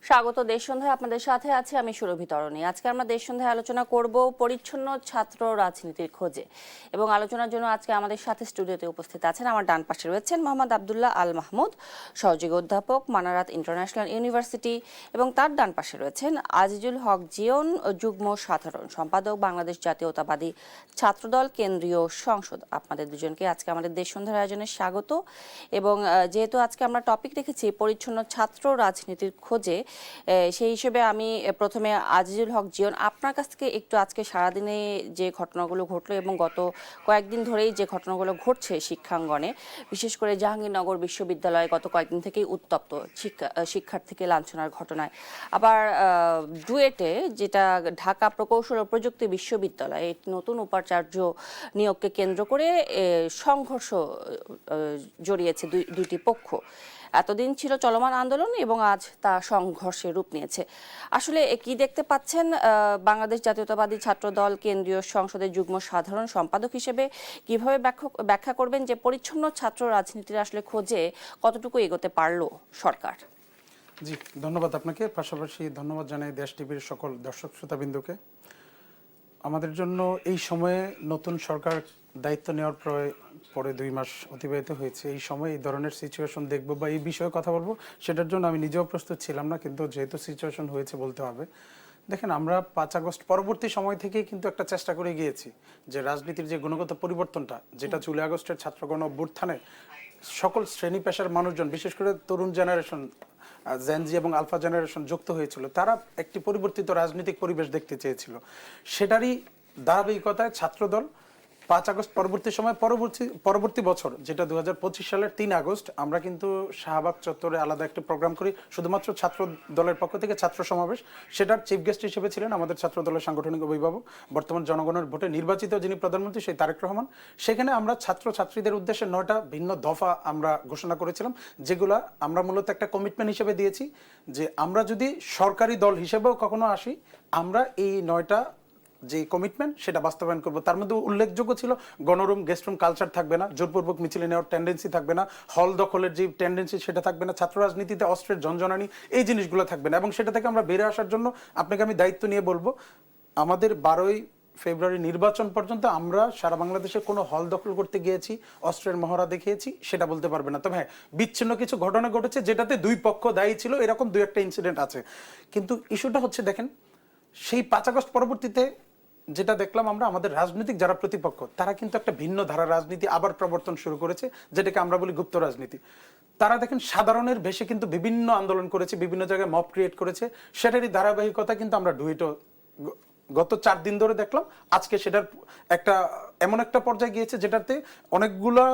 স্বাগত দেশ সন্ধ্যায়, আপনাদের সাথে আছে আমি সুরভি তরণী। আজকে আমরা দেশ সন্ধ্যায় আলোচনা করব পরিচ্ছন্ন ছাত্র রাজনীতির খোঁজে, এবং আলোচনার জন্য আজকে আমাদের সাথে স্টুডিওতে উপস্থিত আছেন, আমার ডান পাশে রয়েছেন মোহাম্মদ আবদুল্লাহ আল মাহমুদ, সহযোগী অধ্যাপক, মানারাত ইন্টারন্যাশনাল ইউনিভার্সিটি, এবং তার ডান পাশে রয়েছেন আজিজুল হক জিয়ন, যুগ্ম সাধারণ সম্পাদক, বাংলাদেশ জাতীয়তাবাদী ছাত্রদল কেন্দ্রীয় সংসদ। আপনাদের দুজনকে আজকে আমাদের দেশ সন্ধ্যার আয়োজনে স্বাগত। এবং যেহেতু আজকে আমরা টপিক রেখেছি পরিচ্ছন্ন ছাত্র রাজনীতির খোঁজে, সেই হিসেবে আমি প্রথমে আজিজুল হক জিয়ন, আপনার কাছ থেকে একটু আজকে সারাদিনে যে ঘটনাগুলো ঘটলো এবং গত কয়েকদিন ধরেই যে ঘটনাগুলো ঘটছে শিক্ষাঙ্গনে, বিশেষ করে জাহাঙ্গীরনগর বিশ্ববিদ্যালয়ে গত কয়েকদিন থেকেই উত্তপ্ত শিক্ষার্থীকে লাঞ্ছনার ঘটনায়, আবার ডুয়েটে যেটা ঢাকা প্রকৌশল ও প্রযুক্তি বিশ্ববিদ্যালয়ে নতুন উপাচার্য নিয়োগকে কেন্দ্র করে সংঘর্ষ জড়িয়েছে দুইটি পক্ষ। এতদিন ছিল চলমান আন্দোলন এবং আজ তা সংঘর্ষে রূপ নিয়েছে। আসলে কি দেখতে পাচ্ছেন বাংলাদেশ জাতীয়তাবাদী ছাত্রদল কেন্দ্রীয় সংসদের যুগ্ম সাধারণ সম্পাদক হিসেবে কিভাবে ব্যাখ্যা করবেন যে পরিচ্ছন্ন ছাত্র রাজনীতির আসলে খোঁজে কতটুকু এগোতে পারলো সরকার? জি, ধন্যবাদ আপনাকে। পাশাপাশি ধন্যবাদ জানাই দেশ টিভির সকল দর্শক শ্রোতাবিন্দুকে। আমাদের জন্য এই সময়ে নতুন সরকার দায়িত্ব নেওয়ার পরে 2 মাস অতিবাহিত হয়েছে। এই সময় এই ধরনের সিচুয়েশন দেখবো বা এই বিষয়ে কথা বলবো, সেটার জন্য আমি নিজেও প্রস্তুত ছিলাম না, কিন্তু যেহেতু সিচুয়েশন হয়েছে বলতে হবে। দেখেন, আমরা 5 আগস্ট পরবর্তী সময় থেকেই কিন্তু একটা চেষ্টা করে গিয়েছি যে রাজনীতির যে গুণগত পরিবর্তনটা, যেটা জুলাই আগস্টের ছাত্রগণ অভ্যুত্থানে সকল শ্রেণী পেশার মানুষজন, বিশেষ করে তরুণ জেনারেশন, জেনজি এবং আলফা জেনারেশন যুক্ত হয়েছিল, তারা একটি পরিবর্তিত রাজনৈতিক পরিবেশ দেখতে চেয়েছিল। সেটারই ধারাবাহিকতায় ছাত্রদল 5 আগস্ট পরবর্তী বছর, যেটা 2025 সালের 3 আগস্ট, আমরা কিন্তু শাহবাগ চত্বরে আলাদা একটা প্রোগ্রাম করি শুধুমাত্র ছাত্র দলের পক্ষ থেকে, ছাত্র সমাবেশ। সেটার চিফ গেস্ট হিসেবে ছিলেন আমাদের ছাত্র দলের সাংগঠনিক অভিভাবক, বর্তমান জনগণের ভোটে নির্বাচিত যিনি প্রধানমন্ত্রী, সেই তারেক রহমান। সেখানে আমরা ছাত্রছাত্রীদের উদ্দেশ্যে 9টা ভিন্ন দফা আমরা ঘোষণা করেছিলাম, যেগুলা আমরা মূলত একটা কমিটমেন্ট হিসেবে দিয়েছি যে আমরা যদি সরকারি দল হিসেবেও কখনো আসি, আমরা এই 9টা যে কমিটমেন্ট সেটা বাস্তবায়ন করবো। তার মধ্যে উল্লেখযোগ্য ছিল গণরুম, গেস্ট রুম কালচার থাকবে না, জোরপূর্বক মিছিলে নেওয়ার টেন্ডেন্সি থাকবে না, হল দখলের যে টেন্ডেন্সি সেটা থাকবে না, ছাত্র রাজনীতিতে অস্ত্রের ঝনঝনানি, এই জিনিসগুলো থাকবে না। এবং সেটা থেকে আমরা বেরিয়ে আসার জন্য আপনাকে আমি দায়িত্ব নিয়ে বলবো, আমাদের 12ই ফেব্রুয়ারি নির্বাচন পর্যন্ত আমরা সারা বাংলাদেশে কোনো হল দখল করতে গিয়েছি, অস্ত্রের মহড়া দেখিয়েছি, সেটা বলতে পারবে না। তবে হ্যাঁ, বিচ্ছিন্ন কিছু ঘটনা ঘটেছে যেটাতে 2 পক্ষ দায়ী ছিল, এরকম 2-1টা ইনসিডেন্ট আছে। কিন্তু ইস্যুটা হচ্ছে, দেখেন, সেই 5 আগস্ট পরবর্তীতে যেটা দেখলাম আমরা, আমাদের রাজনৈতিক যারা প্রতিপক্ষ, তারা কিন্তু একটা ভিন্ন ধারা রাজনীতি আবার প্রবর্তন শুরু করেছে, যেটাকে আমরা বলি গুপ্ত রাজনীতি। তারা দেখেন সাধারণের ভেষে কিন্তু বিভিন্ন আন্দোলন করেছে, বিভিন্ন জায়গায় মব ক্রিয়েট করেছে। সেটারই ধারাবাহিকতা কিন্তু আমরা ডুয়েটও গত 4 দিন ধরে দেখলাম। আজকে সেটার এমন একটা পর্যায়ে গিয়েছে যেটাতে অনেকগুলা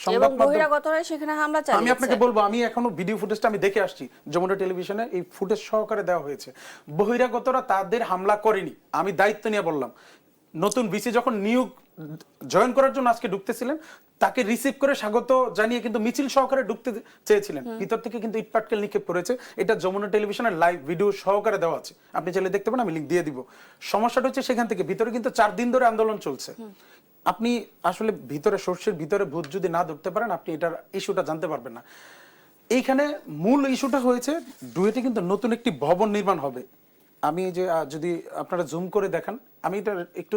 সংবাদ মাধ্যম, আমি আপনাকে বলবো, আমি এখনো ভিডিও ফুটেজটা আমি দেখে আসছি, যমুনা টেলিভিশনে এই ফুটেজ সহকারে দেওয়া হয়েছে। বহিরাগতরা তাদের হামলা করেনি, আমি দায়িত্ব নিয়ে বললাম। নতুন ভিসি যখন নিয়োগ জয়েন করার জন্য আজকে ঢুকতেছিলেন, তাকে রিসিভ করে স্বাগত জানিয়ে কিন্তু মিছিল সহকারে ঢুকতে চেয়েছিলেন, ভিতর থেকে কিন্তু ইটপাটকেল নিক্ষেপ করেছে। এটা যমুনা টেলিভিশনের লাইভ ভিডিও সহকারে দেওয়া আছে, আপনি চাইলে দেখতে পারেন, আমি লিংক দিয়ে দিব। সমস্যাটা হচ্ছে সেখান থেকে ভিতরে কিন্তু 4 দিন ধরে আন্দোলন চলছে। আপনি আসলে ভিতরে, সর্ষের ভিতরে ভূত যদি না ধরতে পারেন, আপনি এটার ইস্যুটা জানতে পারবেন না। এইখানে মূল ইস্যুটা হয়েছে, ডুয়েটে কিন্তু নতুন একটি ভবন নির্মাণ হবে। আমি যে যদি আপনারা জুম করে দেখান, আমি এটা একটু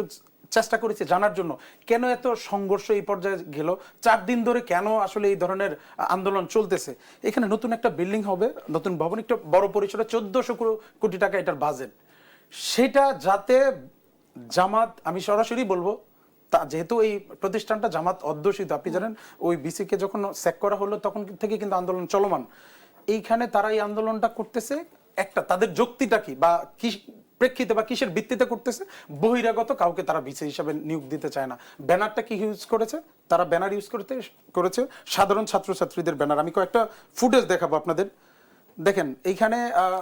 চেষ্টা করেছি জানার জন্য কেন এত সংঘর্ষ এই পর্যায়ে গেল, 4 দিন ধরে কেন আসলে এই ধরনের আন্দোলন চলতেছে। এখানে নতুন একটা বিল্ডিং হবে, নতুন ভবন, একটা বড় পরিসরে 1400 কোটি টাকা এটার বাজেট। সেটা যাতে জামাত, আমি সরাসরি বলবো, যেহেতু এই প্রতিষ্ঠানটা জামাত অধ্যুষিত, আপনি জানেন ওই বিসি কে যখন স্যাক করা হলো তখন থেকে কিন্তু আন্দোলন চলমান। এইখানে তারা এই আন্দোলনটা করতেছে, একটা তাদের যুক্তিটা কি বা কি প্রেক্ষিতে বা কিসের ভিত্তিতে করতেছে, বহিরাগত কাউকে তারা ভিসি হিসাবে নিয়োগ দিতে চায় না। ব্যানারটা কি ইউজ করেছে তারা? ব্যানার ইউজ করেছে সাধারণ ছাত্রছাত্রীদের ব্যানার। আমি কয়েকটা ফুটেজ দেখাবো আপনাদের। দেখেন, এইখানে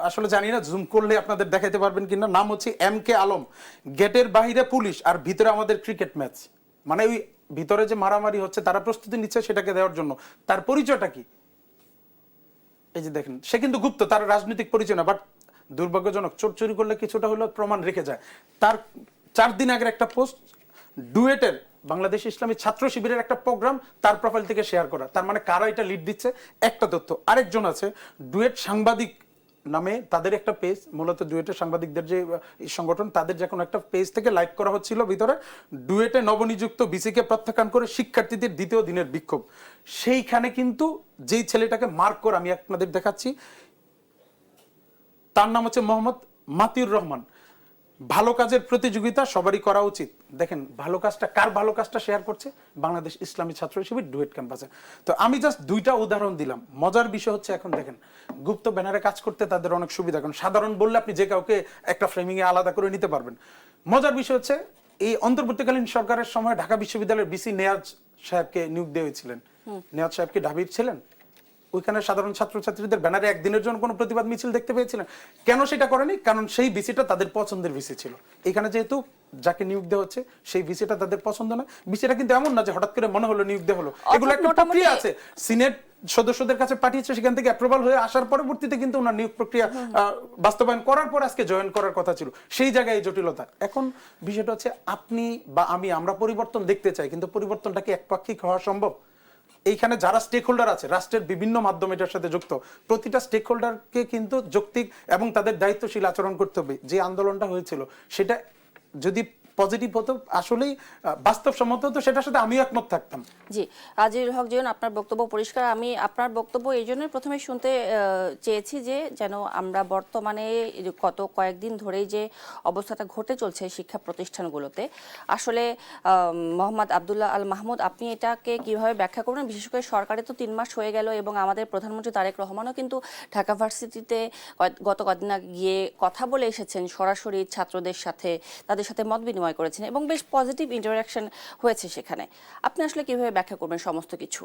আসলে জানি না জুম করলে আপনাদের দেখাইতে পারবেন কিনা, নাম হচ্ছে MK আলম, গেটের বাহিরে পুলিশ আর ভিতরে আমাদের ক্রিকেট ম্যাচ। মানে ওই ভিতরে যে মারামারি হচ্ছে, তারা প্রস্তুতি নিচ্ছে সেটাকে দেওয়ার জন্য। তার পরিচয়টা কি? এই যে দেখেন, সে কিন্তু গুপ্ত, তার রাজনৈতিক পরিচয় না, বাট দুর্ভাগ্যজনক, চোর চুরি করলে কিছুটা হলেও প্রমাণ রেখে যায়। তার 4 দিন আগের একটা পোস্ট, ডুয়েটের বাংলাদেশ ইসলামী ছাত্র শিবিরের একটা প্রোগ্রাম তার প্রোফাইল থেকে শেয়ার করা। তার মানে কারা এটা লিড দিচ্ছে একটা তথ্য। আরেকজন আছে ডুয়েট সাংবাদিক নামে তাদের একটা পেজ, মূলত ডুয়েটের সাংবাদিকদের যে এই সংগঠন, তাদের যে কোনো একটা পেজ থেকে লাইভ করা হচ্ছিল ভিতরে ডুয়েটে নবনিযুক্ত ভিসিকে প্রত্যাখ্যান করে শিক্ষার্থীদের দ্বিতীয় দিনের বিক্ষোভ। সেইখানে কিন্তু যেই ছেলেটাকে মার্ক করে আমি আপনাদের দেখাচ্ছি, তার নাম হচ্ছে মোহাম্মদ মাতিউর রহমান। ভালো কাজের প্রতিযোগিতা সবারই করা উচিত। দেখেন ভালো কাজটা, কার ভালো কাজটা শেয়ার করছে? বাংলাদেশ ইসলামী ছাত্র শিবির ডুয়েট ক্যাম্পাসে। তো আমি জাস্ট দুইটা উদাহরণ দিলাম। মজার বিষয় হচ্ছে এখন দেখেন গুপ্ত ব্যানারে কাজ করতে তাদের অনেক সুবিধা, কারণ সাধারণ বললে আপনি যে কাউকে একটা ফ্রেমিং এ আলাদা করে নিতে পারবেন। মজার বিষয় হচ্ছে এই অন্তর্বর্তীকালীন সরকারের সময় ঢাকা বিশ্ববিদ্যালয়ের বিসি নেয়াজ সাহেবকে নিয়োগ দেওয়া হয়েছিলেন। নেয়াজ সাহেব কি ঢাবির ছিলেন? ওইখানে সাধারণ ছাত্রছাত্রীদের ব্যানারে একদিনের জন্য কোনো প্রতিবাদ মিছিল দেখতে পেয়েছিলেন? কেন সেটা করেনি? কারণ সেই ভিসিটা তাদের পছন্দের ভিসি ছিল। এখানে যেহেতু যাকে নিয়োগ দেওয়া হচ্ছে সেই ভিসিটা তাদের পছন্দ না। ভিসিটা কিন্তু এমন না যে হঠাৎ করে মনে হলো নিয়োগ দেওয়া হলো, এগুলো একটা প্রক্রিয়া আছে। সিনেট সদস্যদের কাছে পাঠিয়েছে, সেখান থেকে অ্যাপ্রুভাল হয়ে আসার পরবর্তীতে কিন্তু ওনার নিয়োগ প্রক্রিয়া বাস্তবায়ন করার পর আজকে জয়েন করার কথা ছিল। সেই জায়গায় এই জটিলতা। এখন বিষয়টা হচ্ছে আপনি বা আমরা পরিবর্তন দেখতে চাই, কিন্তু পরিবর্তনটা কি একপাক্ষিক হওয়া সম্ভব? এইখানে যারা স্টেক হোল্ডার আছে, রাষ্ট্রের বিভিন্ন মাধ্যম এটার সাথে যুক্ত, প্রতিটা স্টেক হোল্ডারকে কিন্তু যৌক্তিক এবং তাদের দায়িত্বশীল আচরণ করতে হবে। যে আন্দোলনটা হয়েছিল সেটা যদি পজিটিভ হতো, আসলেই বাস্তবসম্মত হতো, সেটার সাথে আমিও একমত থাকতাম। জি, আজিজুল হক জীবন, আপনার বক্তব্য পরিষ্কার। আমি আপনার বক্তব্য এই জন্যই প্রথমে শুনতে চেয়েছি যে যেন আমরা বর্তমানে গত কয়েকদিন ধরেই যে অবস্থাটা ঘটে চলছে শিক্ষা প্রতিষ্ঠানগুলোতে, আসলে মোহাম্মদ আবদুল্লাহ আল মাহমুদ, আপনি এটাকে কিভাবে ব্যাখ্যা করবেন? বিশেষ করে সরকারে তো 3 মাস হয়ে গেল এবং আমাদের প্রধানমন্ত্রী তারেক রহমানও কিন্তু ঢাকা ভার্সিটিতে গত কদিন আগে গিয়ে কথা বলে এসেছেন, সরাসরি ছাত্রদের সাথে, তাদের সাথে মত বিনিময় করেছেন এবং বেশ পজিটিভ ইন্টারঅ্যাকশন হয়েছে সেখানে। আপনি আসলে কিভাবে ব্যাখ্যা করবেন সমস্ত কিছু?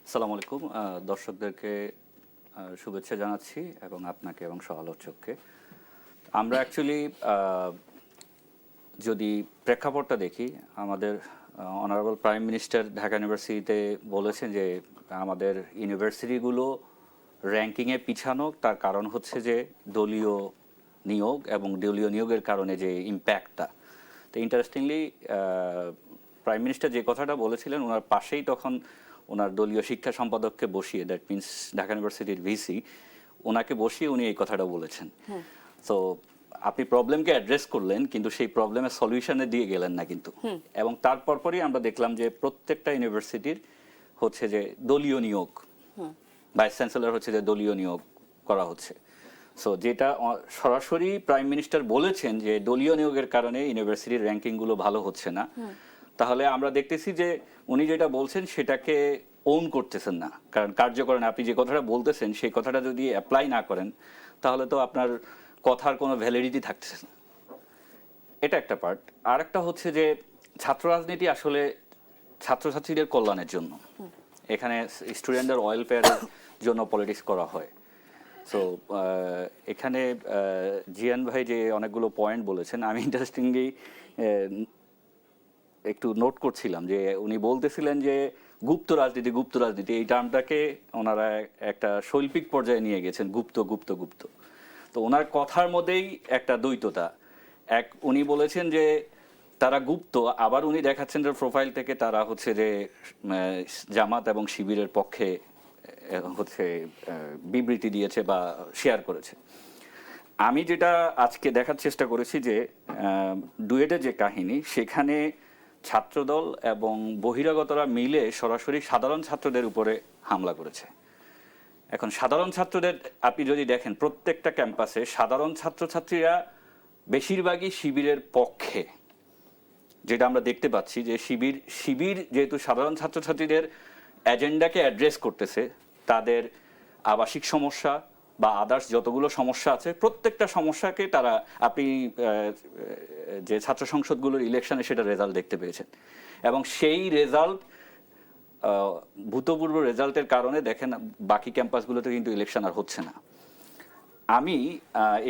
আসসালামু আলাইকুম, দর্শকদেরকে শুভেচ্ছা জানাচ্ছি এবং আপনাকে এবং সহ-আলোচককে। আমরা অ্যাকচুয়ালি যদি প্রেক্ষাপটটা দেখি, আমাদের অনারেবল প্রাইম মিনিস্টার ঢাকা ইউনিভার্সিটিতে বলেছেন যে আমাদের ইউনিভার্সিটিগুলো র্যাঙ্কিংয়ে পিছানো, তার কারণ হচ্ছে যে দলীয় নিয়োগ এবং দলীয় নিয়োগের কারণে যে ইম্প্যাক্টটা। তো ইন্টারেস্টিংলি প্রাইম মিনিস্টার যে কথাটা বলেছিলেন, ওনার পাশেই তখন ওনার দলীয় শিক্ষা সম্পাদককে বসিয়ে, দ্যাট মিনস ঢাকা ইউনিভার্সিটির ভিসি, ওনাকে বসিয়ে উনি এই কথাটা বলেছেন। তো আপনি প্রবলেমকে অ্যাড্রেস করলেন, কিন্তু সেই প্রবলেমের সলিউশনে দিয়ে গেলেন না কিন্তু। এবং তারপর পরই আমরা দেখলাম যে প্রত্যেকটা ইউনিভার্সিটির হচ্ছে যে দলীয় নিয়োগ, ভাইস চ্যান্সেলর হচ্ছে যে দলীয় নিয়োগ করা হচ্ছে। সো যেটা সরাসরি প্রাইম মিনিস্টার বলেছেন যে দলীয় নিয়োগের কারণে ইউনিভার্সিটির র্যাঙ্কিংগুলো ভালো হচ্ছে না, তাহলে আমরা দেখতেছি যে উনি যেটা বলছেন সেটাকে ওন করতেছেন না। কারণ কার্যকরণ, আপনি যে কথাটা বলতেছেন সেই কথাটা যদি অ্যাপ্লাই না করেন, তাহলে তো আপনার কথার কোনো ভ্যালিডিটি থাকতেছে না। এটা একটা পার্ট। আর একটা হচ্ছে যে ছাত্র রাজনীতি আসলে ছাত্রছাত্রীদের কল্যাণের জন্য, এখানে স্টুডেন্টদের ওয়েলফেয়ারের জন্য পলিটিক্স করা হয়। সো এখানে জিয়ান ভাই যে অনেকগুলো পয়েন্ট বলেছেন, আমি ইন্টারেস্টিংলি একটু নোট করছিলাম যে উনি বলতেছিলেন যে গুপ্ত রাজনীতি এই টার্মটাকে ওনারা একটা শৈল্পিক পর্যায়ে নিয়ে গেছেন, গুপ্ত গুপ্ত গুপ্ত। তো ওনার কথার মধ্যেই একটা দ্বৈততা। উনি বলেছেন যে তারা গুপ্ত, আবার উনি দেখাচ্ছেন যে প্রোফাইল থেকে তারা হচ্ছে যে জামাত এবং শিবিরের পক্ষে হচ্ছে বিবৃতি দিয়েছে বা শেয়ার করেছে। আমি যেটা আজকে দেখার চেষ্টা করেছি যে ডুয়েটের যে কাহিনী, সেখানে ছাত্রদল এবং বহিরাগতরা মিলে সরাসরি সাধারণ ছাত্রদের উপরে হামলা করেছে। এখন সাধারণ ছাত্রদের আপনি যদি দেখেন, প্রত্যেকটা ক্যাম্পাসে সাধারণ ছাত্রছাত্রীরা বেশিরভাগই শিবিরের পক্ষে। যেটা আমরা দেখতে পাচ্ছি যে শিবির যেহেতু সাধারণ ছাত্রছাত্রীদের এজেন্ডাকে অ্যাড্রেস করতেছে, তাদের আবাসিক সমস্যা বা আদার্স যতগুলো সমস্যা আছে, প্রত্যেকটা সমস্যাকে তারা, আপনি যে ছাত্র সংসদগুলোর ইলেকশনে সেটা রেজাল্ট দেখতে পেয়েছেন। এবং সেই রেজাল্ট, ভূতপূর্ব রেজাল্টের কারণে দেখেন বাকি ক্যাম্পাসগুলোতে কিন্তু ইলেকশন আর হচ্ছে না। আমি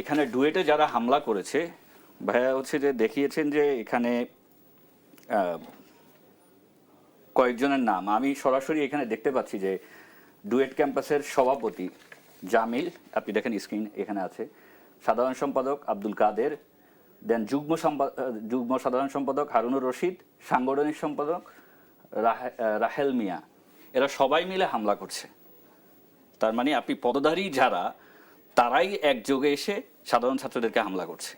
এখানে ডুয়েটে যারা হামলা করেছে, ভাইয়া হচ্ছে যে দেখিয়েছেন যে এখানে কয়েকজনের নাম আমি সরাসরি এখানে দেখতে পাচ্ছি যে ডুয়েট ক্যাম্পাসের সভাপতি জামিল, আপনি দেখেন স্ক্রিন এখানে আছে, সাধারণ সম্পাদক আব্দুল কাদের, দেন যুগ্ম সাধারণ সম্পাদক হারুনুর রশিদ, সাংগঠনিক সম্পাদক রাহেল মিয়া, এরা সবাই মিলে হামলা করছে। তার মানে আপনি পদধারী যারা তারাই একযোগে এসে সাধারণ ছাত্রদেরকে হামলা করছে।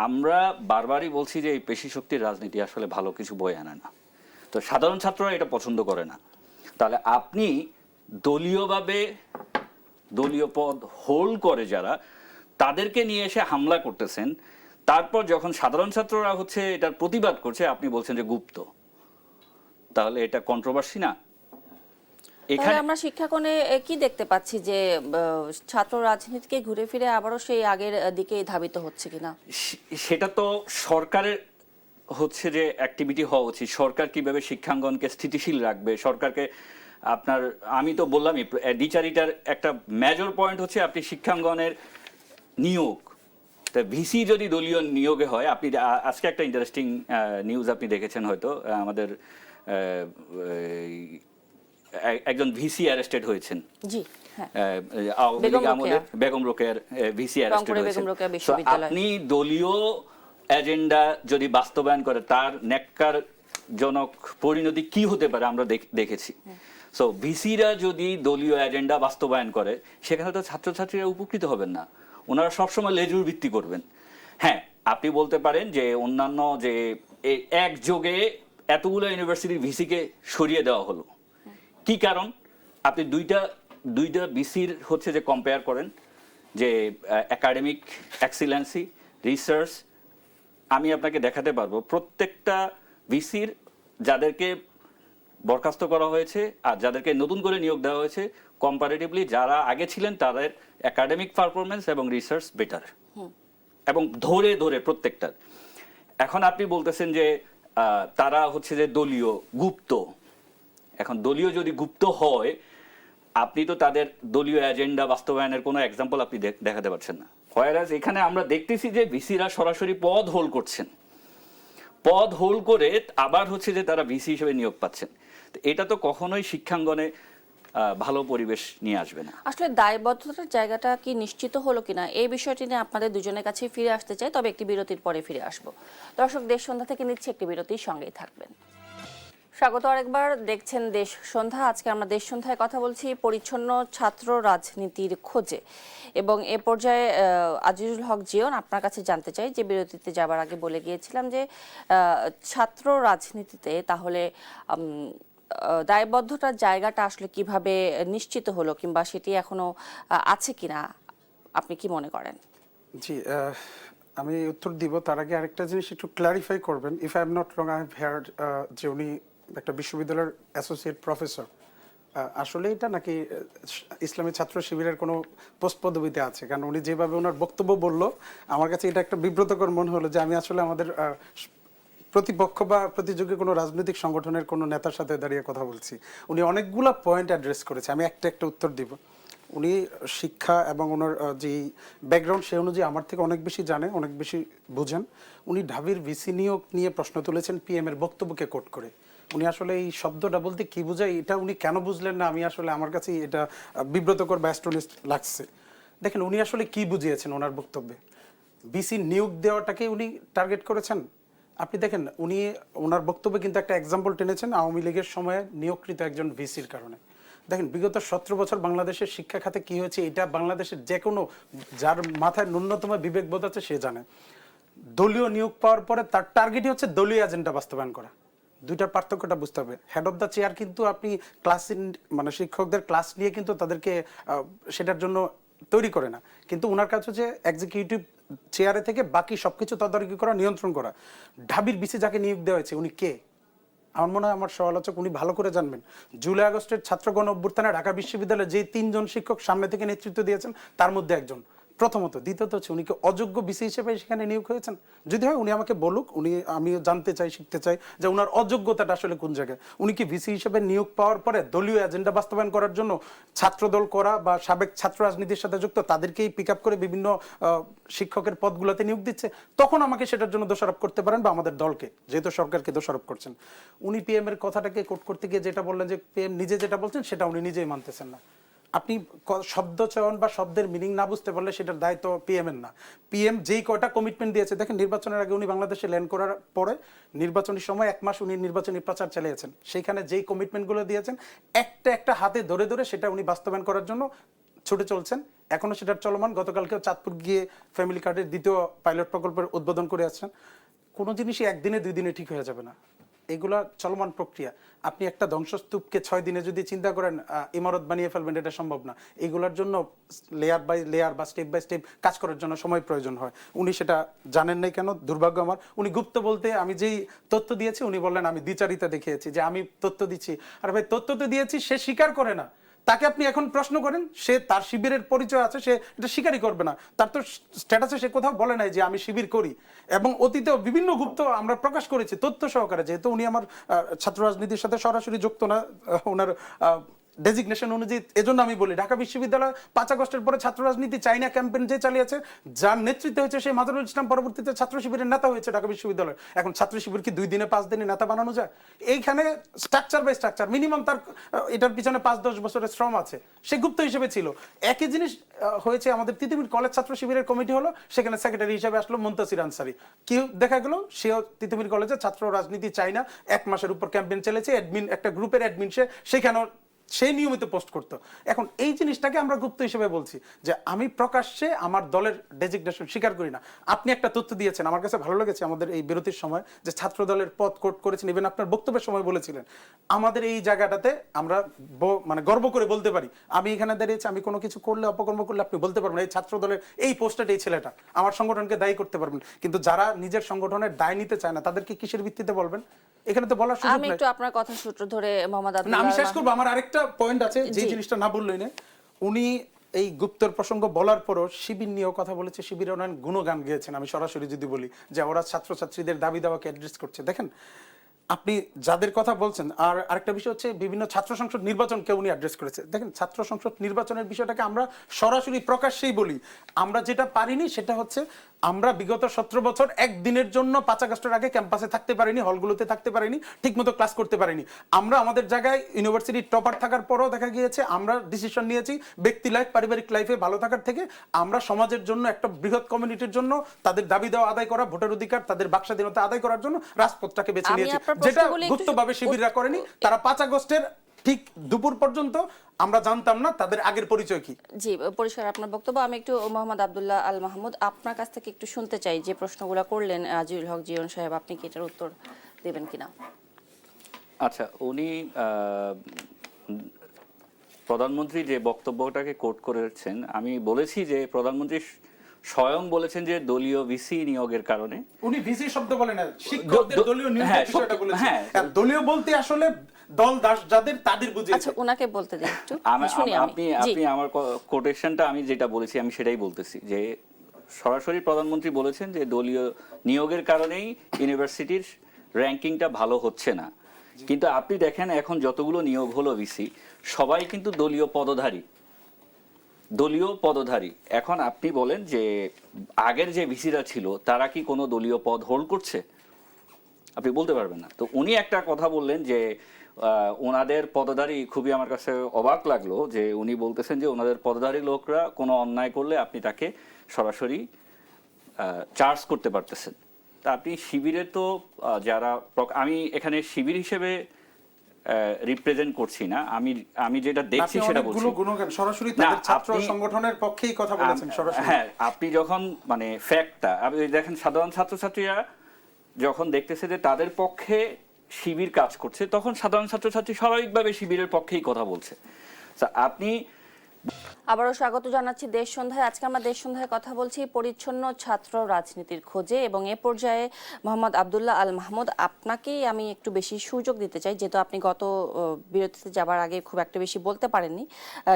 আমরা বারবারই বলছি যে এই পেশি শক্তির রাজনীতি আসলে ভালো কিছু বয়ে আনে না, তো সাধারণ ছাত্ররা এটা পছন্দ করে না। তাহলে আপনি দলীয়ভাবে দলীয় পদ হোল্ড করে যারা তাদেরকে নিয়ে এসে হামলা করতেছেন, তারপর যখন সাধারণ ছাত্ররা হচ্ছে এটার প্রতিবাদ করছে আপনি বলছেন যে গুপ্ত, তাহলে এটা কন্ট্রোভার্সি না? তাহলে আমরা শিক্ষাকোণে কি দেখতে পাচ্ছি যে ছাত্র রাজনীতিকে ঘুরে ফিরে আবারও সেই আগের দিকে ধাবিত হচ্ছে কিনা? সেটা তো সরকারের হচ্ছে যে অ্যাক্টিভিটি হওয়া উচিত। সরকার কিভাবে শিক্ষাঙ্গনকে স্থিতিশীল রাখবে, সরকারকে আপনার আমি তো বললামই দ্বিচারিতার একটা মেজর পয়েন্ট হচ্ছে আপনি শিক্ষাঙ্গনের নিয়োগ। তা ভিসি যদি দলীয় নিয়োগে হয়, আপনি আজকে একটা ইন্টারেস্টিং নিউজ আপনি দেখেছেন হয়তো, আমাদের একজন ভিসি অ্যারেস্টেড হয়েছেন। জি হ্যাঁ, আওয়ামী লীগ আমলের বেগম রোকেয়ার ভিসি অ্যারেস্টেড হয়েছেন। আপনি দলীয় এজেন্ডা যদি বাস্তবায়ন করে তার ন্যাক্কারজনক পরিণতি কি হতে পারে আমরা দেখেছি। সো ভিসিরা যদি দলীয় এজেন্ডা বাস্তবায়ন করে সেখানে তো ছাত্রছাত্রীরা উপকৃত হবেন না, ওনারা সবসময় লেজুর ভিত্তি করবেন। হ্যাঁ, আপনি বলতে পারেন যে অন্যান্য যে একযোগে এতগুলো ইউনিভার্সিটির ভিসিকে সরিয়ে দেওয়া হলো, কি কারণ? আপনি দুইটা ভিসির হচ্ছে যে কম্পেয়ার করেন যে একাডেমিক এক্সিলেন্সি, রিসার্চ। আমি আপনাকে দেখাতে পারবো প্রত্যেকটা ভিসির যাদেরকে বরখাস্ত করা হয়েছে আর যাদেরকে নতুন করে নিয়োগ দেওয়া হয়েছে, কম্পারেটিভলি যারা আগে ছিলেন তাদের একাডেমিক পারফরমেন্স এবং রিসার্চ বেটার, এবং ধরে ধরে প্রত্যেকটা। এখন আপনি বলতেছেন যে তারা হচ্ছে যে দলীয় গুপ্ত। এখন দলীয় যদি গুপ্ত হয়, আপনি তো তাদের দলীয় এজেন্ডা বাস্তবায়নের কোনো এক্সাম্পল আপনি দেখাতে পারছেন না। হোয়ারাজ এখানে আমরা দেখতেছি যে ভিসিরা সরাসরি পদ হোল্ড করছেন, পদ হোল্ড করে আবার হচ্ছে যে তারা ভিসি হিসেবে নিয়োগ পাচ্ছেন। এটা তো কখনোই শিক্ষাঙ্গনে ভালো পরিবেশ নিয়ে আসবে না। আসলে দায়বদ্ধতার জায়গাটা কি নিশ্চিত হলো কিনা এই বিষয়টি নিয়ে আপনাদের দুজনের কাছে ফিরে আসতে চাই, তবে একটি বিরতির পরে ফিরে আসবো। দর্শক, দেশ সন্ধ্যা থেকে নিচ্ছে একটি বিরতির সঙ্গেই থাকবেন। স্বাগত আরেকবার, দেখছেন দেশ সন্ধ্যা। আজকে আমরা দেশ সন্ধ্যায় কথা বলছি পরিচ্ছন্ন ছাত্র রাজনীতির খোঁজে, এবং এ পর্যায়ে আজিজুল হক জিয়ন আপনার কাছে জানতে চাই যে বিরতিতে যাবার আগে বলে গিয়েছিলাম যে ছাত্র রাজনীতিতে তাহলে দায়বদ্ধতার জায়গাটা আসলে কিভাবে নিশ্চিত হলো, কিংবা সেটি এখনো আছে কিনা, আপনি কি মনে করেন? জি, আমি উত্তর দিব তার আগে আরেকটা জিনিস একটু ক্লারিফাই করবেন। If I am not wrong, I have heard যে উনি একটা বিশ্ববিদ্যালয়ের অ্যাসোসিয়েট প্রফেসর। আসলে এটা নাকি ইসলামী ছাত্র শিবিরের কোনো পোস্ট পদবিতে আছে? কারণ উনি যেভাবে ওনার বক্তব্য বললো, আমার কাছে এটা একটা বিব্রতকর মনে হলো যে আমি আসলে আমাদের প্রতিপক্ষ বা প্রতিযোগী কোনো রাজনৈতিক সংগঠনের কোনো নেতার সাথে দাঁড়িয়ে কথা বলছি। উনি অনেকগুলো পয়েন্ট অ্যাড্রেস করেছে, আমি একটা উত্তর দিব। উনি শিক্ষা এবং ওনার যে ব্যাকগ্রাউন্ড সে অনুযায়ী আমার থেকে অনেক বেশি জানে, অনেক বেশি বুঝেন। উনি ঢাবির ভিসি নিয়োগ নিয়ে প্রশ্ন তুলেছেন পিএম এর বক্তব্যকে কোট করে। উনি আসলে এই শব্দটা বলতে কি বোঝায় এটা উনি কেন বুঝলেন না, আমি আসলে আমার কাছে এটা বিব্রতকর বা অ্যাস্ট্রোনিস্ট লাগছে। দেখেন উনি আসলে কি বুঝিয়েছেন ওনার বক্তব্যে, ভিসি নিয়োগ দেওয়াটাকে উনি টার্গেট করেছেন। আপনি দেখেন উনি ওনার বক্তব্যে কিন্তু একটা এক্সাম্পল টেনেছেন আওয়ামী লীগের সময়ে নিয়োগকৃত একজন ভিসির কারণে। দেখেন বিগত 17 বছর বাংলাদেশের শিক্ষা খাতে কি হয়েছে এটা বাংলাদেশের যে কোনো যার মাথায় ন্যূনতম বিবেকবোধ আছে সে জানে। দলীয় নিয়োগ পাওয়ার পরে তার টার্গেটই হচ্ছে দলীয় এজেন্ডা বাস্তবায়ন করা। দুইটার পার্থক্যটা বুঝতে হবে। হেড অফ দ্য চেয়ার কিন্তু আপনি মানে শিক্ষকদের ক্লাস নিয়ে কিন্তু তাদেরকে সেটার জন্য তৈরি করে না, কিন্তু ওনার কাছে হচ্ছে এক্সিকিউটিভ চেয়ারে থেকে বাকি সবকিছু তদারকি করা, নিয়ন্ত্রণ করা। ঢাবির ভিসি যাকে নিয়োগ দেওয়া হয়েছে উনি কে? আমার মনে হয় আমার সমালোচক উনি ভালো করে জানবেন। জুলাই আগস্টের ছাত্র গণ অভ্যুত্থানে ঢাকা বিশ্ববিদ্যালয়ে যে 3 জন শিক্ষক সামনে থেকে নেতৃত্ব দিয়েছেন তার মধ্যে একজন, প্রথমত। দ্বিতীয়ত হচ্ছে উনি কি অযোগ্য ভিসি হিসেবে সেখানে নিয়োগ হয়েছেন? যদি হয় উনি আমাকে বলুক, আমিও জানতে চাই, শিখতে চাই যে ওনার অযোগ্যতাটা আসলে কোন জায়গায়। উনি কি ভিসি হিসেবে নিয়োগ পাওয়ার পরে দলীয় এজেন্ডা বাস্তবায়ন করার জন্য ছাত্রদল করা বা সাবেক ছাত্র রাজনীতির সাথে যুক্ত তাদেরকেই পিক আপ করে বিভিন্ন শিক্ষকের পদগুলোতে নিয়োগ দিচ্ছে? তখন আমাকে সেটার জন্য দোষারোপ করতে পারেন, বা আমাদের দলকে, যেহেতু সরকারকে দোষারোপ করছেন। উনি পিএম এর কথাটাকে কোট করতে গিয়ে যেটা বললেন যে পিএম নিজে যেটা বলছেন সেটা উনি নিজেই মানতেছেন না। আপনি শব্দ চয়ন বা শব্দের মিনিং না বুঝতে পারলে সেটার দায়িত্ব পিএম এর না। পিএম যেই কয়টা কমিটমেন্ট দিয়েছে, দেখেন নির্বাচনের আগে উনি বাংলাদেশে ল্যান্ড করার পরে নির্বাচনী সময় 1 মাস উনি নির্বাচনী প্রচার চালিয়েছেন। সেইখানে যেই কমিটমেন্টগুলো দিয়েছেন একটা একটা হাতে ধরে ধরে সেটা উনি বাস্তবায়ন করার জন্য ছুটে চলছেন। এখনো সেটা চলমান। গতকালকেও চাঁদপুর গিয়ে ফ্যামিলি কার্ডের দ্বিতীয় পাইলট প্রকল্পের উদ্বোধন করে আসছেন। কোনো জিনিসই একদিনে 2 দিনে ঠিক হয়ে যাবে না, এগুলা চলমান প্রক্রিয়া। আপনি একটা ধ্বংসস্তূপকে 6 দিনে যদি চিন্তা করেন ইমারত বানিয়ে ফেলবেন, এটা সম্ভব না। এগুলোর জন্য লেয়ার বাই লেয়ার বা স্টেপ বাই স্টেপ কাজ করার জন্য সময় প্রয়োজন হয়। উনি সেটা জানেন নাই কেন, দুর্ভাগ্য আমার। উনি গুপ্ত বলতে আমি যেই তথ্য দিয়েছি উনি বললেন আমি দ্বিচারিতা দেখিয়েছি, যে আমি তথ্য দিচ্ছি। আর ভাই তথ্য তো দিয়েছি, সে স্বীকার করে না। তাকে আপনি এখন প্রশ্ন করেন, সে তার শিবিরের পরিচয় আছে, সে এটা স্বীকারই করবে না। তার তো স্ট্যাটাসে সে কোথাও বলে নাই যে আমি শিবির করি। এবং অতীতেও বিভিন্ন গুপ্ত আমরা প্রকাশ করেছি তথ্য সহকারে, যেহেতু উনি আমার ছাত্র রাজনীতির সাথে সরাসরি যুক্ত না, ওনার ডেজিগনেশন অনুযায়ী। এজন্য আমি বলি ঢাকা বিশ্ববিদ্যালয় 5 আগস্টের পরে ছাত্র রাজনীতি চাইনা ক্যাম্পেইন যে চালিয়েছে, যার নেতৃত্বে হয়েছে সেই মাজারুল ইসলাম, পরবর্তীতে ছাত্র শিবিরের নেতা হয়েছে ঢাকা বিশ্ববিদ্যালয়। এখন ছাত্র শিবির কি 2 দিনে 5 দিনে নেতা বানানো যায়? এইখানে স্ট্রাকচার বাই স্ট্রাকচার মিনিমাম তার এটার পিছনে 5-10 বছরের শ্রম আছে। সে গুপ্ত হিসেবে ছিল। একই জিনিস হয়েছে আমাদের তিতুমির কলেজ ছাত্র শিবিরের কমিটি হলো, সেখানে সেক্রেটারি হিসেবে আসলো মুনতাসির আনসারী। কি দেখা গেল, সেও তিতুমির কলেজে ছাত্র রাজনীতি চাই না 1 মাসের উপর ক্যাম্পেইন চলেছে। অ্যাডমিন, একটা গ্রুপের অ্যাডমিন, সেখানে সেই নিয়মিত পোস্ট করতো। এখন এই জিনিসটাকে আমরা গুপ্ত হিসেবে বলছি, যে আমি প্রকাশ্যে আমার দলের ডেজিগনেশন স্বীকার করি না। আপনি একটা তথ্য দিয়েছেন, আমার কাছে ভালো লেগেছে আমাদের এই বিরতির সময়, যে ছাত্র দলের পদ কোট করেছেন। ইভেন আপনার বক্তব্যের সময় বলেছিলেন আমাদের এই জায়গাটাতে আমরা মানে গর্ব করে বলতে পারি, আমি এখানে দাঁড়িয়েছি, আমি কোনো কিছু করলে, অপকর্ম করলে আপনি বলতে পারবেন এই ছাত্র দলের এই পোস্টটা এই ছেলেটা, আমার সংগঠনকে দায়ী করতে পারবেন। কিন্তু যারা নিজের সংগঠনের দায় নিতে চায় না, তাদেরকে কিসের ভিত্তিতে বলবেন? এখানে তো বলার সুযোগ আমি নাই। একটু আপনার কথা সূত্র ধরে মোহাম্মদ না, আব্দুল্লাহ আমি শেষ করবো। আমার আরেকটা পয়েন্ট আছে, যে জি। জিনিসটা না বললেই না। উনি এই গুপ্তর প্রসঙ্গ বলার পরও শিবির নিয়েও কথা বলেছে, শিবিরের অনেক গুণগান গেয়েছেন। আমি সরাসরি যদি বলি যে ওরা ছাত্রছাত্রীদের দাবি দাওয়াকে অ্যাড্রেস করছে। দেখেন আপনি যাদের কথা বলছেন, আর আরেকটা বিষয় হচ্ছে বিভিন্ন ছাত্র সংসদ নির্বাচনকে উনি অ্যাড্রেস করেছে। দেখেন ছাত্র সংসদ নির্বাচনের বিষয়টাকে আমরা সরাসরি প্রকাশ্যেই বলি, আমরা যেটা পারিনি সেটা হচ্ছে আমরা বিগত 17 বছর একদিনের জন্য 5 আগস্টের আগে ক্যাম্পাসে থাকতে পারিনি, হলগুলোতে থাকতে পারিনি, ঠিকমতো ক্লাস করতে পারিনি। আমরা আমাদের জায়গায় ইউনিভার্সিটির টপার থাকার পরেও দেখা গিয়েছে আমরা ডিসিশন নিয়েছি ব্যক্তি লাইফ, পারিবারিক লাইফে ভালো থাকার থেকে আমরা সমাজের জন্য, একটা বৃহৎ কমিউনিটির জন্য তাদের দাবি দেওয়া আদায় করা, ভোটের অধিকার, তাদের বাক স্বাধীনতা আদায় করার জন্য রাজপথটাকে বেছে আমি নিয়েছি, আপনার যেটা প্রশ্নগুলো একটু গুপ্তভাবে শিবিররা করেনি। তারা 5 আগস্টের ঠিক দুপুর পর্যন্ত আমরা জানতাম না তাদের আগের পরিচয় কি। জি, পরিষ্কার আপনার বক্তব্য। আমি একটু মোহাম্মদ আব্দুল্লাহ আল মাহমুদ, আপনার কাছ থেকে একটু শুনতে চাই, যে প্রশ্নগুলো করলেন আজিউল হক জীবন সাহেব, আপনি কি এটার উত্তর দেবেন কিনা? আচ্ছা, উনি প্রধানমন্ত্রী যে বক্তব্যটাকে কোট করেছেন, আমি বলেছি যে প্রধানমন্ত্রী স্বয়ং বলেছেন যে দলীয় ভিসি নিয়োগের কারণে। উনি ভিসি শব্দ বলেন না, শিক্ষকদের দলীয় নিয়োগের হ্যাঁ, বিষয়টা বলেছেন। হ্যাঁ। আর দলীয় বলতে আসলে দল দাস যাদের, তাদের আচ্ছা, বুঝিয়েছে। ওনাকে বলতে দিন একটু, শুনি আমি। জি, আপনি আমার কোটেশনটা আমি যেটা বলেছি আমি সেটাই বলতেছি, যে সরাসরি প্রধানমন্ত্রী বলেছেন যে দলীয় নিয়োগের কারণেই ইউনিভার্সিটির র্যাঙ্কিংটা ভালো হচ্ছে না। কিন্তু আপনি দেখেন এখন যতগুলো নিয়োগ হলো ভিসি, সবাই কিন্তু দলীয় পদধারী। এখন আপনি বলেন যে আগের যে ভিসিরা ছিল তারা কি কোনো দলীয় পদ হোল্ড করছে? আপনি বলতে পারবেন না। তো উনি একটা কথা বললেন যে ওনাদের পদধারী, খুবই আমার কাছে অবাক লাগলো যে উনি বলতেছেন যে ওনাদের পদধারী লোকরা কোনো অন্যায় করলে আপনি তাকে সরাসরি চার্জ করতে পারতেছেন। তা আপনি শিবিরের তো যারা, আমি এখানে শিবির হিসেবে রিপ্রেজেন্ট করছি না, আমি যেটা দেখছি সেটা বলছি। গুণগান সরাসরি তাদের ছাত্র সংগঠনের পক্ষেই কথা বলেছেন সরাসরি। হ্যাঁ, আপনি যখন মানে ফ্যাক্টটা আপনি দেখেন, সাধারণ ছাত্রছাত্রীরা যখন দেখতেছে যে তাদের পক্ষে শিবির কাজ করছে, তখন সাধারণ ছাত্রছাত্রী স্বাভাবিকভাবে শিবিরের পক্ষেই কথা বলছে। আপনি আবারও স্বাগত জানাচ্ছি দেশ সন্ধ্যায়। আজকে আমরা দেশ সন্ধ্যায় কথা বলছি পরিচ্ছন্ন ছাত্র রাজনীতির খোঁজে, এবং এ পর্যায়ে মোহাম্মদ আব্দুল্লাহ আল মাহমুদ, আপনাকেই আমি একটু বেশি সুযোগ দিতে চাই, যেহেতু আপনি গত বিরতিতে যাবার আগে খুব একটা বেশি বলতে পারেননি,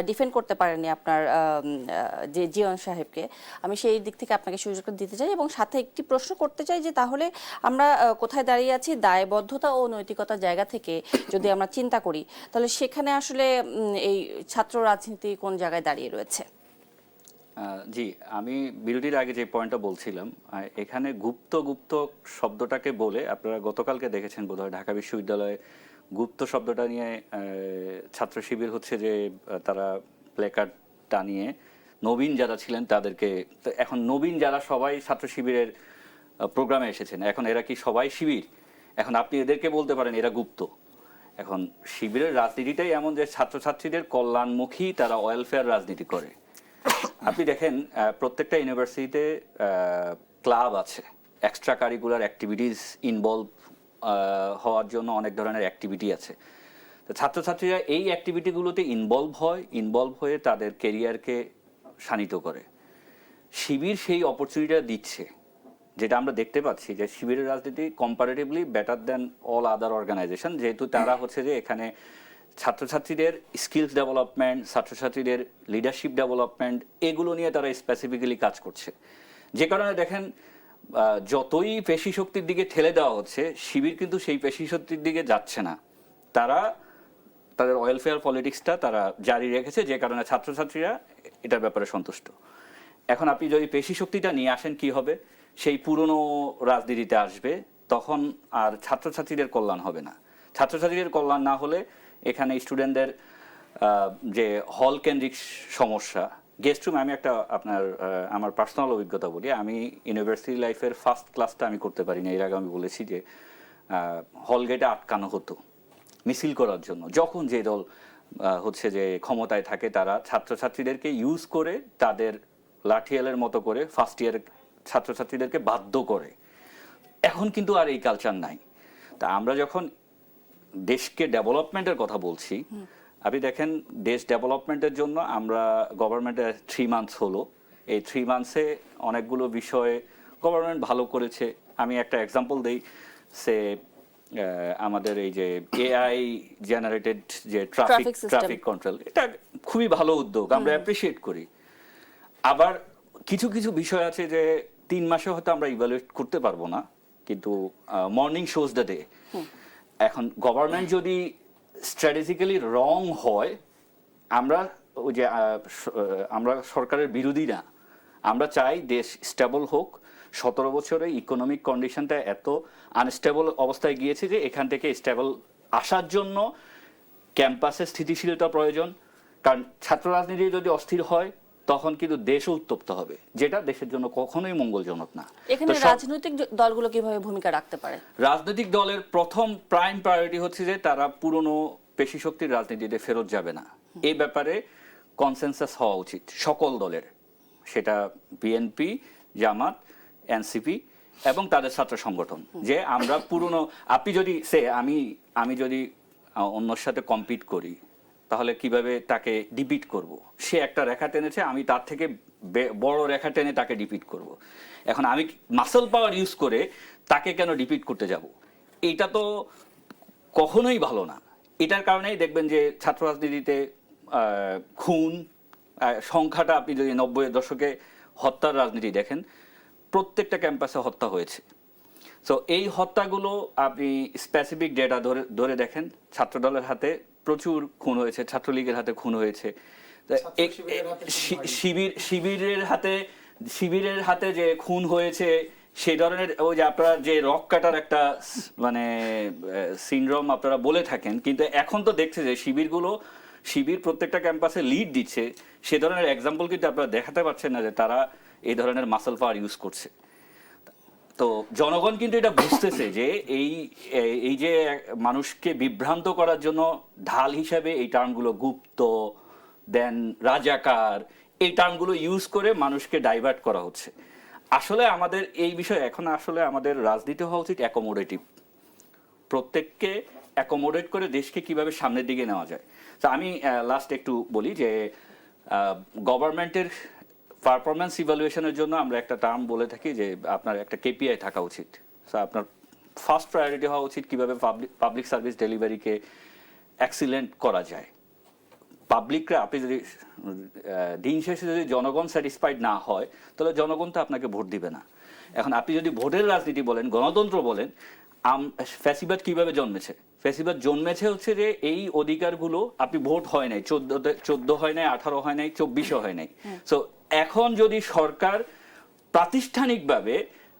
ডিফেন্ড করতে পারেননি আপনার যে জীবন সাহেবকে। আমি সেই দিক থেকে আপনাকে সুযোগ দিতে চাই, এবং সাথে একটি প্রশ্ন করতে চাই যে তাহলে আমরা কোথায় দাঁড়িয়ে আছি দায়বদ্ধতা ও নৈতিকতার জায়গা থেকে যদি আমরা চিন্তা করি, তাহলে সেখানে আসলে এই ছাত্র রাজনীতি কোন জায়গায় দাঁড়িয়ে রয়েছে? জি, আমি বিরতির আগে যে পয়েন্টটা বলছিলাম, এখানে গুপ্ত শব্দটাকে বলে আপনারা গতকালকে দেখেছেন বোধহয় ঢাকা বিশ্ববিদ্যালয়ে গুপ্ত শব্দটা নিয়ে ছাত্র শিবির হচ্ছে যে তারা প্লেকার্ড টানিয়ে নবীন যারা ছিলেন তাদেরকে, তো এখন নবীন যারা সবাই ছাত্র শিবিরের প্রোগ্রামে এসেছেন, এখন এরা কি সবাই শিবির? এখন আপনি এদেরকে বলতে পারেন এরা গুপ্ত। এখন শিবিরের রাজনীতিটাই এমন যে ছাত্রছাত্রীদের কল্যাণমুখী তারা ওয়েলফেয়ার রাজনীতি করে। আপনি দেখেন প্রত্যেকটা ইউনিভার্সিটিতে ক্লাব আছে, এক্সট্রা কারিকুলার অ্যাক্টিভিটিস ইনভলভ হওয়ার জন্য অনেক ধরনের অ্যাক্টিভিটি আছে। তো ছাত্রছাত্রীরা এই অ্যাক্টিভিটিগুলোতে ইনভলভ হয়ে তাদের কেরিয়ারকে শানিত করে। শিবির সেই অপরচুনিটিটা দিচ্ছে, যেটা আমরা দেখতে পাচ্ছি যে শিবিরের রাজনীতি comparatively better than all other organization, যেহেতু তারা হচ্ছে যে এখানে ছাত্রছাত্রীদের স্কিলস ডেভেলপমেন্ট, ছাত্রছাত্রীদের লিডারশিপ ডেভেলপমেন্ট, এগুলো নিয়ে তারা স্পেসিফিক্যালি কাজ করছে। যে কারণে দেখেন যতই পেশি শক্তির দিকে ঠেলে দেওয়া হচ্ছে, শিবির কিন্তু সেই পেশি শক্তির দিকে যাচ্ছে না। তারা তাদের ওয়েলফেয়ার পলিটিক্সটা তারা জারি রেখেছে, যে কারণে ছাত্রছাত্রীরা এটার ব্যাপারে সন্তুষ্ট। এখন আপনি যদি পেশি শক্তিটা নিয়ে আসেন, কি হবে? সেই পুরনো রাজনীতিতে আসবে, তখন আর ছাত্রছাত্রীদের কল্যাণ হবে না। ছাত্রছাত্রীদের কল্যাণ না হলে এখানে স্টুডেন্টদের যে হল কেন্দ্রিক সমস্যা, গেস্ট রুম, আমি একটা আমার পার্সোনাল অভিজ্ঞতা বলি। আমি ইউনিভার্সিটি লাইফের ফার্স্ট ক্লাসটা আমি করতে পারি না, এর আগে আমি বলেছি যে হল গেটে আটকানো হতো মিছিল করার জন্য। যখন যে দল হচ্ছে যে ক্ষমতায় থাকে, তারা ছাত্রছাত্রীদেরকে ইউজ করে তাদের লাঠিয়ালের মতো করে ফার্স্ট ইয়ার ছাত্রছাত্রীদেরকে বাধ্য করে। এখন কিন্তু আর এই কালচার নাই। তা আমরা যখন দেশকে ডেভেলপমেন্টের কথা বলছি, আপনি দেখেন দেশ ডেভেলপমেন্টের জন্য আমরা গভর্নমেন্টের 3 মান্থস হলো, এই 3 মান্থসে অনেকগুলো বিষয়ে গভর্নমেন্ট ভালো করেছে। আমি একটা এক্সাম্পল দেই, সে আমাদের এই যে এআই জেনারেটেড যে ট্রাফিক কন্ট্রোল, এটা খুবই ভালো উদ্যোগ, আমরা অ্যাপ্রিসিয়েট করি। আবার কিছু কিছু বিষয় আছে যে 3 মাসে হয়তো আমরা ইভালুয়েট করতে পারবো না, কিন্তু মর্নিং শোজ দ্য ডে। এখন গভর্নমেন্ট যদি স্ট্র্যাটেজিক্যালি রং হয়, আমরা ওই যে আমরা সরকারের বিরোধী না, আমরা চাই দেশ স্টেবল হোক। 17 বছরে ইকোনমিক কন্ডিশনটা এত আনস্টেবল অবস্থায় গিয়েছে যে এখান থেকে স্টেবল আসার জন্য ক্যাম্পাসে স্থিতিশীলতা প্রয়োজন। কারণ ছাত্র রাজনীতি যদি অস্থির হয়, তখন কিন্তু দেশও উত্তপ্ত হবে, যেটা দেশের জন্য কখনোই মঙ্গলজনক না। এখানে রাজনৈতিক দলগুলো কিভাবে ভূমিকা রাখতে পারে? রাজনৈতিক দলের প্রথম প্রাইম প্রায়োরিটি হচ্ছে যে তারা পুরনো পেশি শক্তির রাজনীতিতে ফেরত যাবে না। এই ব্যাপারে কনসেনসাস হওয়া উচিত সকল দলের, সেটা বিএনপি, জামাত, এনসিপি এবং তাদের ছাত্র সংগঠন, যে আমরা পুরনো, আপনি যদি আমি যদি অন্যর সাথে কম্পিট করি, তাহলে কিভাবে তাকে ডিপিট করব? সে একটা রেখা টেনেছে, আমি তার থেকে বড় রেখা টেনে তাকে ডিপিট করব। এখন আমি মাসল পাওয়ার ইউজ করে তাকে কেন ডিপিট করতে যাব? এটা তো কখনোই ভালো না। এটার কারণেই দেখবেন যে ছাত্র রাজনীতিতে খুন সংখ্যাটা, আপনি যদি 90-এর দশকে হত্যার রাজনীতি দেখেন, প্রত্যেকটা ক্যাম্পাসে হত্যা হয়েছে। সো এই হত্যাগুলো আপনি স্পেসিফিক ডেটা ধরে দেখেন, ছাত্রদলের হাতে প্রচুর খুন হয়েছে, ছাত্রলীগের হাতে খুন হয়েছে, শিবিরের হাতে যে খুন হয়েছে, সেই ধরনের ওই যে আপনারা যে রক কাটার একটা মানে সিনড্রোম আপনারা বলে থাকেন, কিন্তু এখন তো দেখছে যে শিবির প্রত্যেকটা ক্যাম্পাসে লিড দিচ্ছে, সে ধরনের এক্সাম্পল কিন্তু আপনারা দেখাতে পারছেন না যে তারা এই ধরনের মাসল পাওয়ার ইউজ করছে। তো জনগণ কিন্তু এটা বুঝতেছে যে এই যে মানুষকে বিভ্রান্ত করার জন্য ঢাল হিসাবে এই টার্মগুলো গুপ্ত, দেন রাজাকার, এই টার্মগুলো ইউজ করে মানুষকে ডাইভার্ট করা হচ্ছে। আসলে আমাদের এই বিষয়ে এখন আসলে আমাদের রাজনীতি হওয়া উচিত অ্যাকোমোডেটিভ, প্রত্যেককে অ্যাকোমোডেট করে দেশকে কিভাবে সামনের দিকে নেওয়া যায়। তো আমি লাস্ট একটু বলি যে গভর্নমেন্টের পারফরমেন্স ইভ্যালুয়েশনের জন্য আমরা একটা টার্ম বলে থাকি যে আপনার একটা কেপিআই থাকা উচিত। আপনার ফার্স্ট প্রায়োরিটি হওয়া উচিত কিভাবে পাবলিক সার্ভিস ডেলিভারিকে এক্সিলেন্ট করা যায়। পাবলিকরা, আপনি যদি দিন শেষে যদি জনগণ স্যাটিসফাইড না হয়, তাহলে জনগণ তো আপনাকে ভোট দিবে না। এখন আপনি যদি ভোটের রাজনীতি বলেন, গণতন্ত্র বলেন, ফ্যাসিবাদ কিভাবে জন্মেছে? ফ্যাসিবাদ জন্মেছে হচ্ছে যে এই অধিকারগুলো, আপনি ভোট হয় নাই, 14 হয় নাই, 18 হয় নাই, 24 হয় নাই। সো এখন যদি সরকার প্রাতিষ্ঠানিকভাবে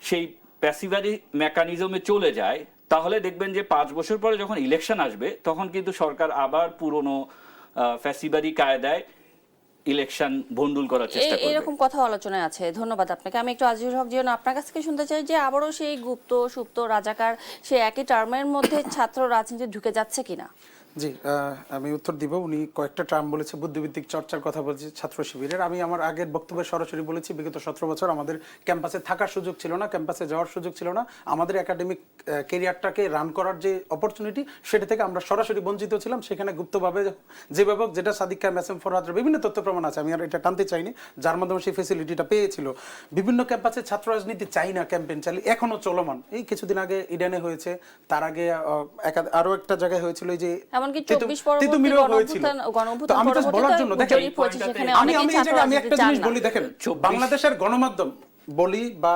সেই প্যাসিভারি মেকানিজমে চলে যায়, তাহলে দেখবেন যে 5 বছর পরে যখন ইলেকশন আসবে, তখন কিন্তু সরকার আবার পুরনো ফ্যাসিবারি কায়দায় ইলেকশন ভন্ডুল করার চেষ্টা করবে। এরকম কথা আলোচনায় আছে। ধন্যবাদ আপনাকে। আমি একটু আজিজুল হক জিয়ন আপনার কাছ থেকে শুনতে চাই যে আবারও সেই গুপ্ত সুপ্ত রাজাকার সেই একই টার্মের মধ্যে ছাত্র রাজনীতি ঢুকে যাচ্ছে কিনা। জি, আমি উত্তর দিব। উনি কয়েকটা টার্ম বলেছে, বুদ্ধিভিত্তিক চর্চার কথা বলছে ছাত্র শিবিরের। আমি আমার আগের বক্তব্যে সরাসরি বলেছি বিগত 17 বছর আমাদের ক্যাম্পাসে থাকার সুযোগ ছিল না, ক্যাম্পাসে যাওয়ার সুযোগ ছিল না। আমাদের একাডেমিক কেরিয়ারটাকে রান করার যে অপরচুনিটি, সেটা থেকে আমরা সরাসরি বঞ্চিত ছিলাম। সেখানে গুপ্তভাবে যেভাবে যেটা সাদিক কায়েম, এস এম ফরহাদের বিভিন্ন তথ্য প্রমাণ আছে, আমি আর এটা টানতে চাইনি, যার মাধ্যমে সেই ফেসিলিটিটা পেয়েছিল। বিভিন্ন ক্যাম্পাসে ছাত্র রাজনীতি চাই না ক্যাম্পেইন চালিয়ে এখনো চলমান। এই কিছুদিন আগে ইডেনে হয়েছে, তার আগে আরো একটা জায়গায় হয়েছিল যে এমনকি 24 পরবর্তী গণঅভ্যুত্থান আমি জাস্ট বলার জন্য দেখেন, সেখানে আমি অনেকেই এই ছাত্র জায়গায় আমি রাজনীতি একটা চান জিনিস না। বলি, দেখেন বাংলাদেশের গণমাধ্যম বলি বা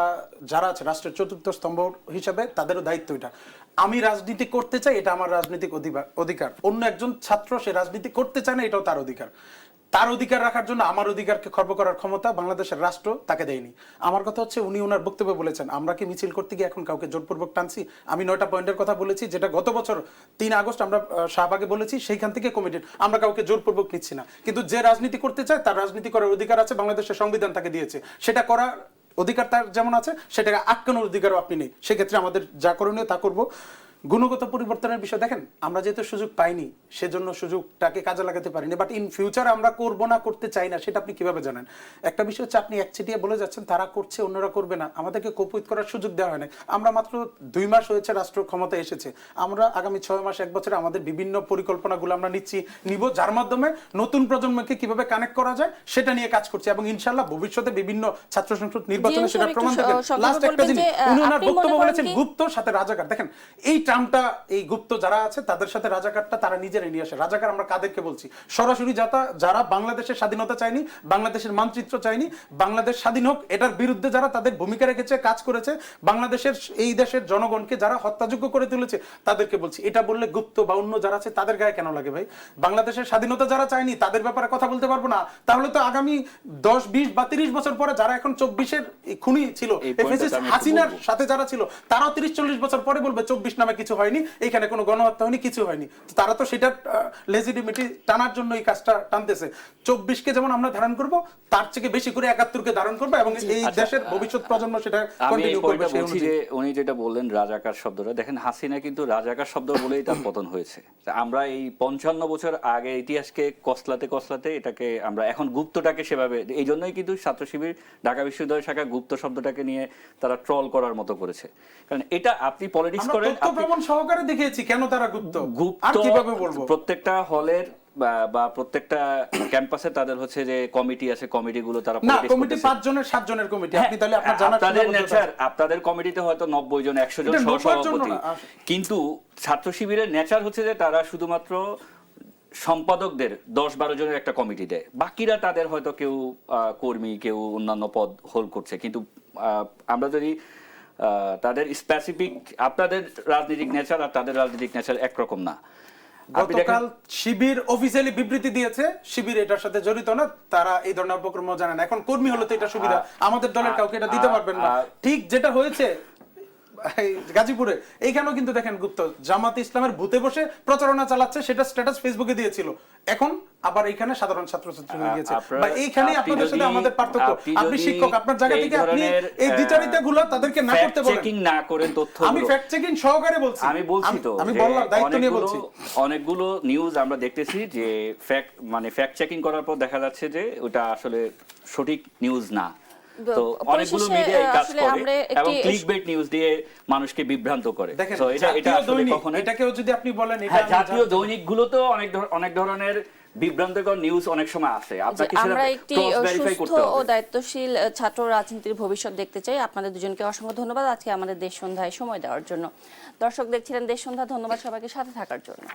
যারা আছে রাষ্ট্রের চতুর্থ স্তম্ভ হিসাবে তাদেরও দায়িত্ব এটা। আমি রাজনীতি করতে চাই, এটা আমার রাজনৈতিক অধিকার। অন্য একজন ছাত্র সে রাজনীতি করতে চায় না, এটাও তার অধিকার। তার অধিকার রাখার জন্য আমার অধিকারকে খর্ব করার ক্ষমতা বাংলাদেশের রাষ্ট্র তাকে দেয়নি। আমার কথা হচ্ছে, উনি ওনার বক্তব্যে বলেছেন আমরা কি মিছিল করতে গিয়ে এখন কাউকে জোরপূর্বক টানছি। আমি 9টা পয়েন্টের কথা বলেছি, যেটা গত বছর 3 আগস্ট আমরা শাহবাগে বলেছি, সেইখান থেকে কমিটেড, আমরা কাউকে জোরপূর্বক নিচ্ছি না। কিন্তু যে রাজনীতি করতে চায় তার রাজনীতি করার অধিকার আছে, বাংলাদেশের সংবিধান তাকে দিয়েছে। সেটা করার অধিকার তার যেমন আছে, সেটাকে আটকানোর অধিকারও আপনি নেই। সেক্ষেত্রে আমাদের যা করণীয় তা করবো। গুণগত পরিবর্তনের বিষয় দেখেন, আমরা যেহেতু সুযোগ পাইনি সেজন্য সুযোগটাকে কাজে লাগাতে পারিনি, বাট ইন ফিউচার আমরা করব না, করতে চাই না, সেটা আপনি কিভাবে জানেন? একটা বিষয় হচ্ছে, আপনি একচেটিয়া বলে যাচ্ছেন তারা করছে অন্যরা করবে না, আমাদেরকে কোপউইথ করার সুযোগ দেওয়া হয় না। আমরা মাত্র 2 মাস হয়েছে রাষ্ট্র ক্ষমতায় এসেছে, আমরা আগামী 6 মাস 1 বছরে আমাদের বিভিন্ন পরিকল্পনাগুলো আমরা নিব, যার মাধ্যমে নতুন প্রজন্মকে কিভাবে কানেক্ট করা যায় সেটা নিয়ে কাজ করছি, এবং ইনশাআল্লাহ ভবিষ্যতে বিভিন্ন ছাত্র সংসদ নির্বাচনে সেটা প্রমাণ দেবে। লাস্ট একটা জিনিস, উনি ওনার বক্তব্য বলেছেন গুপ্ত সাথে রাজাকার। দেখেন এই টার্মটা, এই গুপ্ত যারা আছে তাদের সাথে রাজাকারটা তারা নিজেরাই নিয়ে আসে। রাজাকার আমরা কাদেরকে বলছি? সরাসরি যারা বাংলাদেশের স্বাধীনতা চায়নি, বাংলাদেশের মানচিত্র চায়নি, বাংলাদেশ স্বাধীন হোক এটার বিরুদ্ধে যারা তাদের ভূমিকা রেখেছে, কাজ করেছে, বাংলাদেশের এই দেশের জনগণকে যারা হত্যাযোগ্য করে তুলেছে তাদেরকে বলছি। এটা বললে গুপ্ত বা অন্য যারা আছে তাদের গায়ে কেন লাগে ভাই? বাংলাদেশের স্বাধীনতা যারা চায়নি তাদের ব্যাপারে কথা বলতে পারবো না? তাহলে তো আগামী 10, 20 বা 30 বছর পরে যারা এখন 24-এর খুনি ছিল, হাসিনার সাথে যারা ছিল, তারাও 30-40 বছর পরে বলবে 24 নামে কিছু হয়নি, এখানে কোনো গণহত্যা হয়নি, কিছু হয়নি। তারা তো সেটা লেজিটিমেটি টানার জন্য এই কাজটা টানতেছে। 24-কে যেমন আমরা ধারণ করব, তার থেকে বেশি করে 71-কে ধারণ করব, এবং এই দেশের ভবিষ্যৎ প্রজন্ম সেটা কন্টিনিউ করবে। সেই অনুযায়ী উনি যেটা বললেন রাজাকার শব্দটা, দেখেন হাসিনা কিন্তু রাজাকার শব্দ বলেই তার পতন হয়েছে। আমরা এই 55 বছর আগে ইতিহাসকে কসলাতে এটাকে আমরা এখন গুপ্তটাকে সেভাবে, এই জন্যই কিন্তু ছাত্র শিবির ঢাকা বিশ্ববিদ্যালয় শাখা গুপ্ত শব্দটাকে নিয়ে তারা ট্রল করার মতো করেছে। কারণ এটা আপনি পলিটিক্স করেন, প্রমাণ সহকারে দেখিয়েছি কেন তারা গুপ্ত। আর কিভাবে বলবো? প্রত্যেকটা হলের বা প্রত্যেকটা ক্যাম্পাসে তাদের হচ্ছে যে কমিটি আছে, কমিটিগুলো তারা না, কমিটি 5 জনের 7 জনের কমিটি। আপনি তাহলে আপনার জানা আপনাদের নেচার, আপনাদের কমিটিতে হয়তো 90 জন 100 জন সহসভাপতি, কিন্তু ছাত্র শিবিরের নেচার হচ্ছে যে তারা শুধুমাত্র সম্পাদকদের 10-12 জনের একটা কমিটি দেয়, বাকিরা তাদের হয়তো কেউ কর্মী, কেউ অন্যান্য পদ হোল্ড করছে। কিন্তু আমরা যদি তাদের স্পেসিফিক, আপনাদের রাজনৈতিক নেচার আর তাদের রাজনৈতিক নেচার একরকম না। গতকাল শিবির অফিসিয়ালি বিবৃতি দিয়েছে শিবির এটার সাথে জড়িত না, তারা এই ধরনের উপক্রম জানে না। এখন কর্মী হলে তো এটা সুবিধা, আমাদের দলের কাউকে এটা দিতে পারবেন না। ঠিক যেটা হয়েছে গাজীপুরে, এইখানেও কিন্তু দেখেন গুপ্ত জামাত ইসলামের বুথে বসে প্রচারণা চালাচ্ছে, সেটা স্ট্যাটাস ফেসবুকে দিয়েছিল, এখন আবার এইখানে সাধারণ ছাত্রছাত্রী হয়ে গেছে। বা এইখানেই আপনাদের সাথে আমাদের পার্থক্য। আপনি শিক্ষক, আপনার জায়গা থেকে আপনি এই দ্বিচারিতাগুলো তাদেরকে না করতে বলেন, চেকিং না করেন তথ্য। আমি ফ্যাক্ট চেকিং সহকারে বলছি, আমি বলছি তো, আমি বললাম দায়িত্ব নিয়ে বলছি। অনেকগুলো নিউজ আমরা দেখতেছি যে ফ্যাক্ট চেকিং করার পর দেখা যাচ্ছে যে ওটা আসলে সঠিক নিউজ না। তো অনেকগুলো মিডিয়া এই কাজ করে এবং ক্লিকবেট নিউজ দিয়ে মানুষকে বিভ্রান্ত করে। তো এটা আসলে কখনো, এটাকেও যদি আপনি বলেন, এটা জাতীয় দৈনিকগুলো তো অনেক ধরনের বিভ্রান্তকর নিউজ অনেক সময় আসে, আপনাকে সেটা ক্রস ভেরিফাই করতে হবে। ও দায়িত্বশীল ছাত্র রাজনীতির ভবিষ্যৎ দেখতে চাই। আপনাদের দুজনকে অসংখ্য ধন্যবাদ আজকে আমাদের দেশ সন্ধ্যায় সময় দেওয়ার জন্য। দর্শক দেখছিলেন দেশ সন্ধ্যা, ধন্যবাদ সবাইকে সাথে থাকার জন্য।